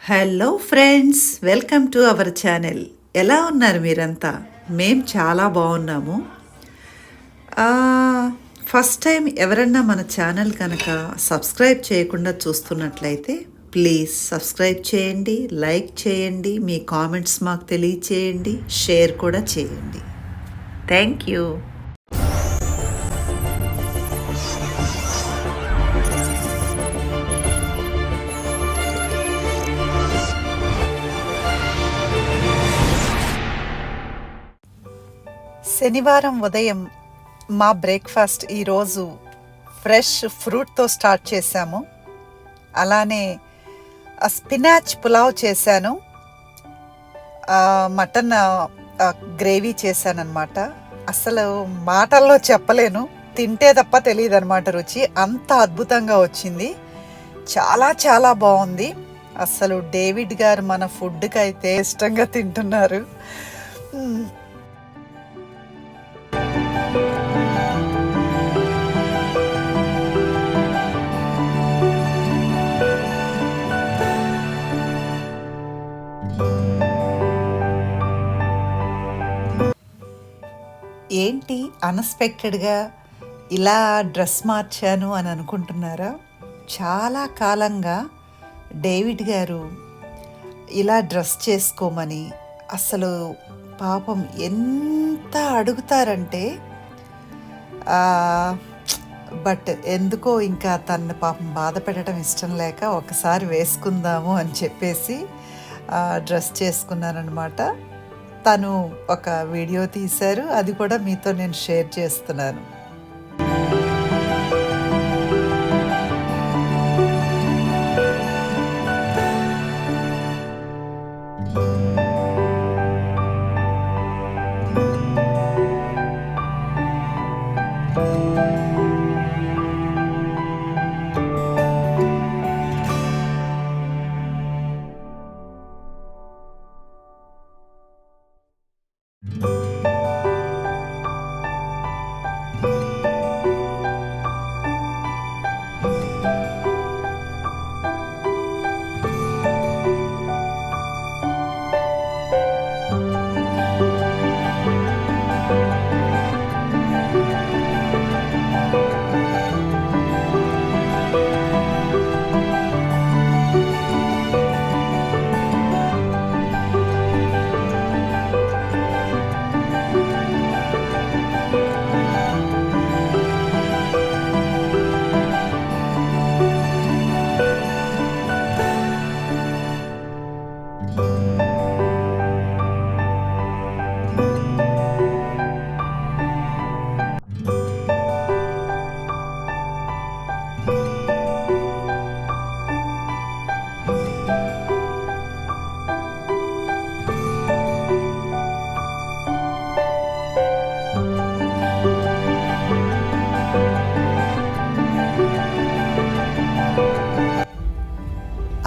Hello friends, welcome to our channel. ఎలా ఉన్నారు మీరంతా? మేము చాలా బాగున్నాము. ఆ, ఫస్ట్ టైం ఎవరన్నా మన ఛానల్ కనుక సబ్స్క్రైబ్ చేయకుండా చూస్తున్నట్లయితే ప్లీజ్ సబ్స్క్రైబ్ చేయండి, లైక్ చేయండి, మీ కామెంట్స్ మాకు తెలియచేయండి, షేర్ కూడా చేయండి. Thank you. శనివారం ఉదయం మా బ్రేక్ఫాస్ట్ ఈరోజు ఫ్రెష్ ఫ్రూట్తో స్టార్ట్ చేశాము. అలానే స్పినాచ్ పులావ్ చేశాను, మటన్ గ్రేవీ చేశానన్నమాట. అసలు మాటల్లో చెప్పలేను, తింటే తప్ప తెలియదు అనమాట రుచి. అంత అద్భుతంగా వచ్చింది, చాలా చాలా బాగుంది. అసలు డేవిడ్ గారు మన ఫుడ్కి అయితే ఇష్టంగా తింటున్నారు. ఏంటి అన్ఎక్స్పెక్టెడ్గా ఇలా డ్రెస్ మార్చాను అని అనుకుంటున్నారా? చాలా కాలంగా డేవిడ్ గారు ఇలా డ్రెస్ చేసుకోమని అసలు పాపం ఎంత అడుగుతారంటే, బట్ ఎందుకో ఇంకా తన పాపం బాధ పెట్టడం ఇష్టం లేక ఒకసారి వేసుకుందాము అని చెప్పేసి డ్రెస్ చేసుకున్నానమాట. తను ఒక వీడియో తీశారు, అది కూడా మీతో నేను షేర్ చేస్తున్నాను.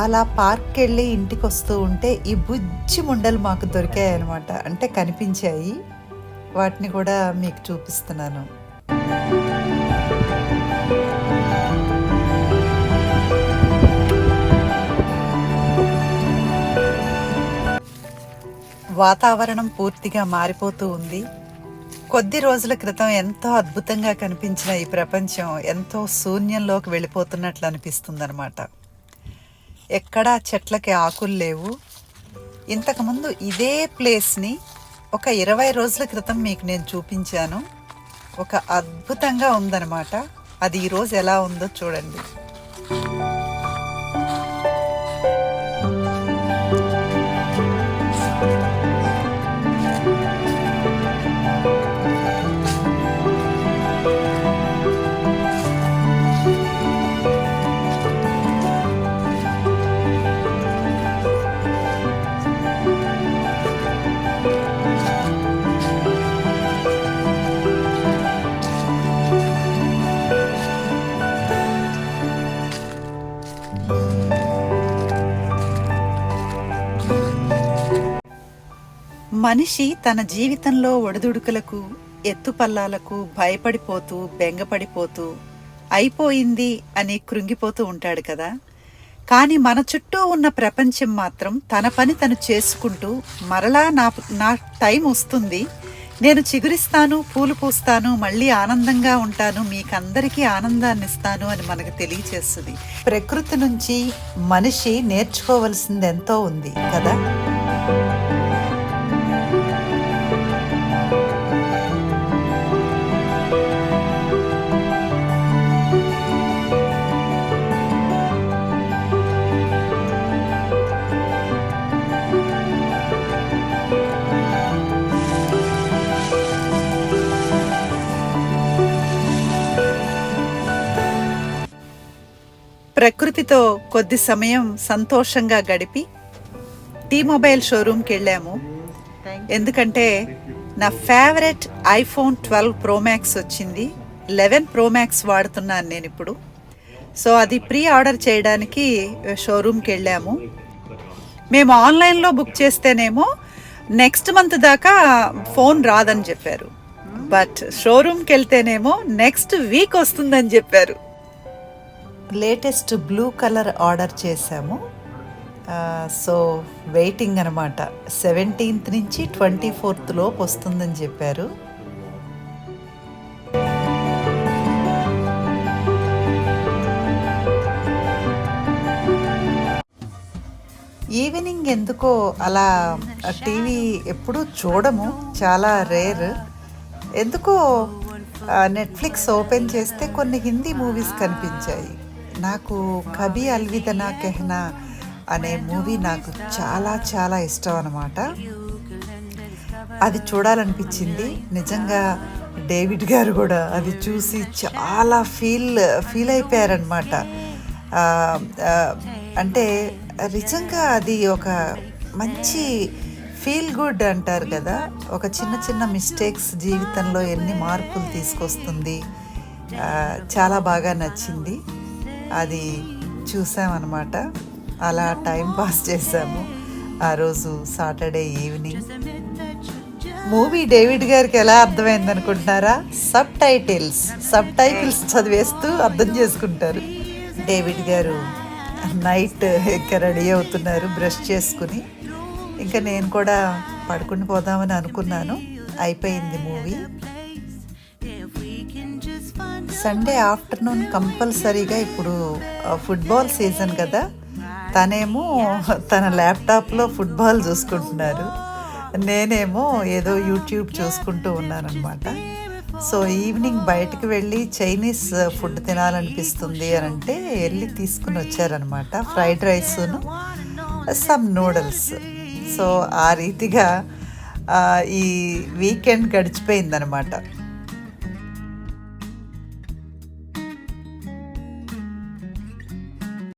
అలా పార్క్కి వెళ్ళి ఇంటికి వస్తూ ఉంటే ఈ బుజ్జి ముండలు మాకు దొరికాయి అనమాట, అంటే కనిపించాయి. వాటిని కూడా మీకు చూపిస్తున్నాను. వాతావరణం పూర్తిగా మారిపోతూ ఉంది. కొద్ది రోజుల క్రితం ఎంతో అద్భుతంగా కనిపించిన ఈ ప్రపంచం ఎంతో శూన్యంలోకి వెళ్ళిపోతున్నట్లు అనిపిస్తుంది అనమాట. ఎక్కడా చెట్లకి ఆకులు లేవు. ఇంతకుముందు ఇదే ప్లేస్ని ఒక 20 రోజుల క్రితం మీకు నేను చూపించాను. ఒక అద్భుతంగా ఉందన్నమాట. అది ఈరోజు ఎలా ఉందో చూడండి. మనిషి తన జీవితంలో ఒడిదుడుకులకు, ఎత్తుపల్లాలకు భయపడిపోతూ, బెంగపడిపోతూ, అయిపోయింది అని కృంగిపోతూ ఉంటాడు కదా. కానీ మన చుట్టూ ఉన్న ప్రపంచం మాత్రం తన పని తను చేసుకుంటూ మరలా నా టైం వస్తుంది, నేను చిగురిస్తాను, పూలు పూస్తాను, మళ్ళీ ఆనందంగా ఉంటాను, మీకందరికీ ఆనందాన్ని ఇస్తాను అని మనకు తెలియచేస్తుంది. ప్రకృతి నుంచి మనిషి నేర్చుకోవలసింది ఎంతో ఉంది కదా. ప్రకృతితో కొద్ది సమయం సంతోషంగా గడిపి T-Mobile షోరూమ్కి వెళ్ళాము. ఎందుకంటే నా ఫేవరెట్ iPhone 12 Pro Max వచ్చింది. 11 Pro Max వాడుతున్నాను నేను ఇప్పుడు. సో అది ప్రీ ఆర్డర్ చేయడానికి షోరూమ్కి వెళ్ళాము. మేము ఆన్లైన్లో బుక్ చేస్తేనేమో నెక్స్ట్ మంత్ దాకా ఫోన్ రాదని చెప్పారు. బట్ షోరూమ్కి వెళ్తేనేమో నెక్స్ట్ వీక్ వస్తుందని చెప్పారు. లేటెస్ట్ బ్లూ కలర్ ఆర్డర్ చేశాము. సో వెయిటింగ్ అనమాట. 17th నుంచి 24th లోపు వస్తుందని చెప్పారు. ఈవినింగ్ ఎందుకో అలా టీవీ ఎప్పుడూ చూడము, చాలా రేర్. ఎందుకో నెట్ఫ్లిక్స్ ఓపెన్ చేస్తే కొన్ని హిందీ మూవీస్ కనిపించాయి. నాకు కభీ అల్విదా నా కెహనా అనే మూవీ నాకు చాలా చాలా ఇష్టం అన్నమాట. అది చూడాలనిపించింది. నిజంగా డేవిడ్ గారు కూడా అది చూసి చాలా ఫీల్ అయిపోయారనమాట. అంటే నిజంగా అది ఒక మంచి ఫీల్ గుడ్ అంటారు కదా. ఒక చిన్న చిన్న మిస్టేక్స్ జీవితంలో ఎన్ని మార్పులు తీసుకొస్తుంది. చాలా బాగా నచ్చింది. అది చూసామన్నమాట. అలా టైం పాస్ చేసాము ఆ రోజు సాటర్డే ఈవినింగ్. మూవీ డేవిడ్ గారికి ఎలా అర్థమైంది అనుకుంటున్నారా? సబ్ టైటిల్స్ చదివేస్తూ అర్థం చేసుకుంటారు. డేవిడ్ గారు నైట్ ఇంకా రెడీ అవుతున్నారు బ్రష్ చేసుకుని. ఇంకా నేను కూడా పడుకుని పోదామని అనుకున్నాను. అయిపోయింది మూవీ. సండే ఆఫ్టర్నూన్ కంపల్సరీగా ఇప్పుడు ఫుట్బాల్ సీజన్ కదా, తనేమో తన ల్యాప్టాప్లో ఫుట్బాల్ చూసుకుంటున్నారు, నేనేమో ఏదో యూట్యూబ్ చూసుకుంటూ ఉన్నానన్నమాట. సో ఈవినింగ్ బయటకు వెళ్ళి చైనీస్ ఫుడ్ తినాలనిపిస్తుంది అని అంటే వెళ్ళి తీసుకుని వచ్చారనమాట. ఫ్రైడ్ రైస్ను సమ్ నూడిల్స్. సో ఆ రీతిగా ఈ వీకెండ్ గడిచిపోయిందనమాట.